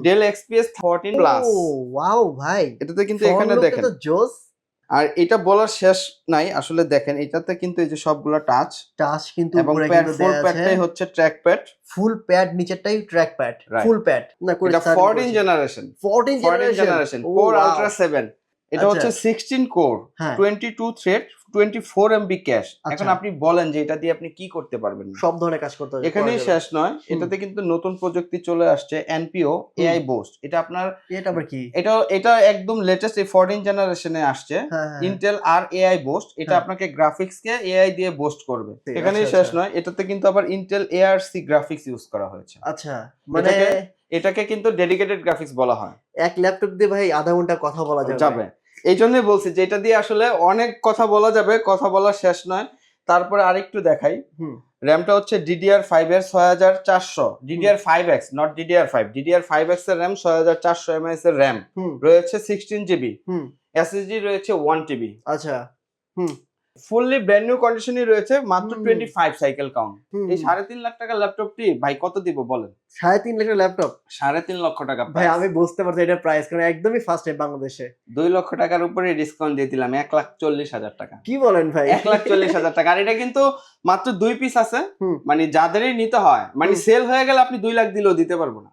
Del XPS 14 plus. Oh wow ভাই, এটাতে কিন্তু ফ্রন্ট এখানে লুকটা দেখেন, তো জোস। আর এটা বলার শেষ নাই আসলে। দেখেন এটাতে কিন্তু এই যে সবগুলা টাচ, টাচ কিন্তু এবং উপরে প্যাড কিন্তু 4 দেয়া আছে, প্যাডটাই হচ্ছে ট্র্যাক প্যাড। ফুল প্যাড, নিচেরটাই track pad, Right. Full pad না করে এটা সার্ভিস 14 জেনারেশন, 14 জেনারেশন ও কোর wow! আলট্রা 7। এটা আচ্ছা। হচ্ছে 16 কোর, হ্যাঁ 22 থ্রেড, 24 এমবি ক্যাশ। এখন আচ্ছা। আপনি বলেন যে এটা দিয়ে আপনি কি করতে পারবেন না? সব ধরনের কাজ করতে এখানেই শেষ নয়, হুম। এটাতে কিন্তু নতুন প্রযুক্তি চলে আসছে, এনপিও এআই বুস্ট। এটা আপনার, এটা আবার কি? এটা একদম লেটেস্ট, এই 14 জেনারেশনে আসছে হ্যাঁ হ্যাঁ ইন্টেল আর এআই বুস্ট। এটা হ্যাঁ। আপনাকে গ্রাফিক্সকে এআই দিয়ে বুস্ট করবে। ঠিক, এখানেই আচ্ছা, শেষ আচ্ছা। নয়, এটাতে কিন্তু আবার ইন্টেল এআরসি গ্রাফিক্স ইউজ করা হয়েছে। আচ্ছা মানে এটাকে কিন্তু ডেডিকেটেড গ্রাফিক্স বলা হয়। এক ল্যাপটপ দিয়ে ভাই আধা ঘন্টা কথা বলা যাবে। এই জন্যই বলছি যে এটা দিয়ে আসলে অনেক কথা বলা যাবে, কথা বলা শেষ নয়। তারপরে আরেকটু দেখাই, হুম র্যামটা হচ্ছে DDR5 এর 6400, DDR5X নট DDR5, DDR5X এর র্যাম, 6400 mAh এর র্যাম হুম রয়েছে, 16 জিবি হুম SSD রয়েছে 1 TB। আচ্ছা হুম ফুললি ব্র্যান্ড নিউ কন্ডিশনই রয়েছে, মাত্র হুম। 25 সাইকেল কাউন্ট। হুম, এই 3.5 লাখ টাকার ল্যাপটপটি ভাই কত দিব বলেন? 3.5 লাখ ল্যাপটপ 3.5 লক্ষ টাকা ভাই, price। আমি বুঝতে পারছি এটা প্রাইস, কারণ একদমই ফার্স্ট টাইম বাংলাদেশে। 2 লক্ষ টাকার উপরে ডিসকাউন্ট দিয়ে দিলাম, 1,40,000 টাকা। কি বলেন ভাই? 1,40,000 টাকা। আর এটা কিন্তু মাত্র 2 পিস আছে, হুম। মানে যাদেরই নিতে হয়, মানে হুম। সেল হয়ে গেলে আপনি 2 লাখ দিলেও দিতে পারবো না।